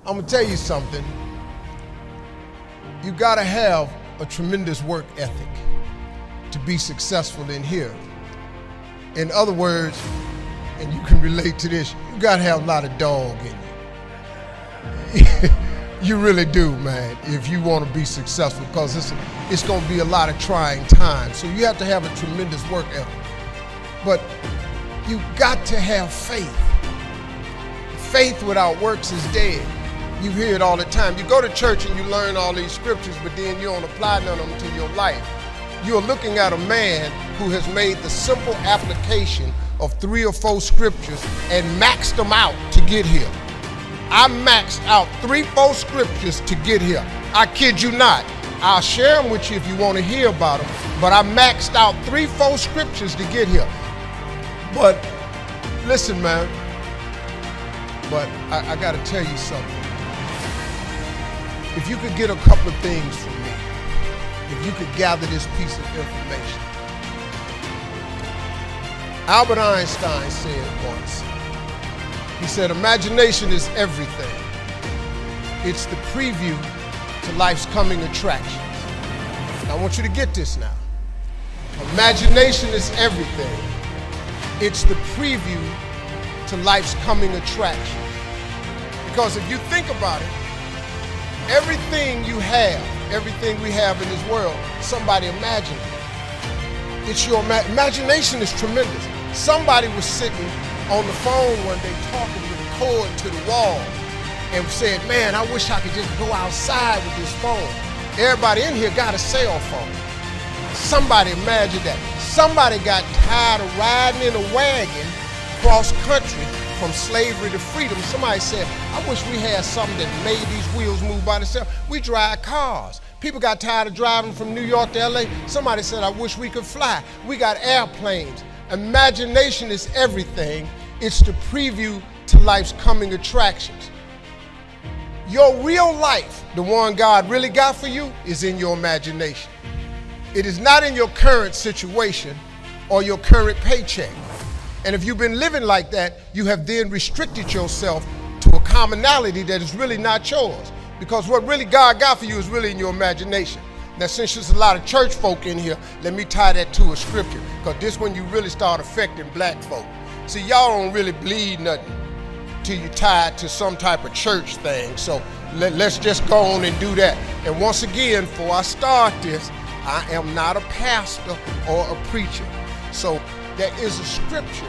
I'm gonna tell you something. You gotta have a tremendous work ethic to be successful in here. In other words, and you can relate to this, you gotta have a lot of dog in you. You really do, man, if you want to be successful, because it's going to be a lot of trying times. So you have to have a tremendous work ethic. But you got to have faith. Faith without works is dead. You hear it all the time. You go to church and you learn all these scriptures, but then you don't apply none of them to your life. You're looking at a man who has made the simple application of 3 or 4 scriptures and maxed them out to get here. I maxed out 3, 4 scriptures to get here. I kid you not. I'll share them with you if you want to hear about them. But I maxed out 3, 4 scriptures to get here. But listen, man. But I got to tell you something. If you could get a couple of things from me, if you could gather this piece of information. Albert Einstein said once, he said, imagination is everything. It's the preview to life's coming attractions. Now, I want you to get this now. Imagination is everything. It's the preview to life's coming attractions. Because if you think about it, everything you have, everything we have in this world, somebody imagined it. It's your imagination is tremendous. Somebody was sitting on the phone one day talking with a cord to the wall and said, man, I wish I could just go outside with this phone. Everybody in here got a cell phone. Somebody imagined that. Somebody got tired of riding in a wagon cross country from slavery to freedom. Somebody said, I wish we had something that made these wheels move by themselves. We drive cars. People got tired of driving from New York to LA. Somebody said, I wish we could fly. We got airplanes. Imagination is everything. It's the preview to life's coming attractions. Your real life, the one God really got for you, is in your imagination. It is not in your current situation or your current paycheck. And if you've been living like that, you have then restricted yourself to a commonality that is really not yours. Because what really God got for you is really in your imagination. Now, since there's a lot of church folk in here, let me tie that to a scripture, because this one you really start affecting black folk. See, y'all don't really believe nothing till you tie it to some type of church thing. So let's just go on and do that. And once again, before I start this, I am not a pastor or a preacher. So there is a scripture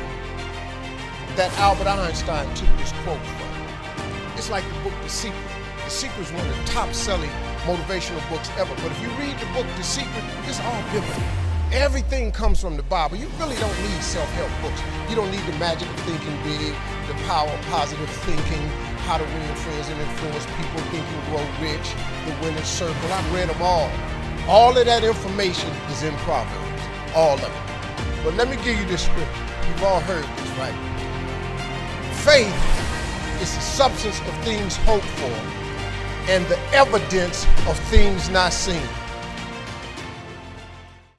that Albert Einstein took this quote from. It's like the book The Secret. The Secret is one of the top-selling motivational books ever. But if you read the book The Secret, it's all biblical. Everything comes from the Bible. You really don't need self-help books. You don't need the magic of thinking big, the power of positive thinking, how to win friends and influence people, think and grow rich, the winner's circle. I've read them all. All of that information is in Proverbs, all of it. But let me give you this scripture. You've all heard this, right? Faith is the substance of things hoped for and the evidence of things not seen.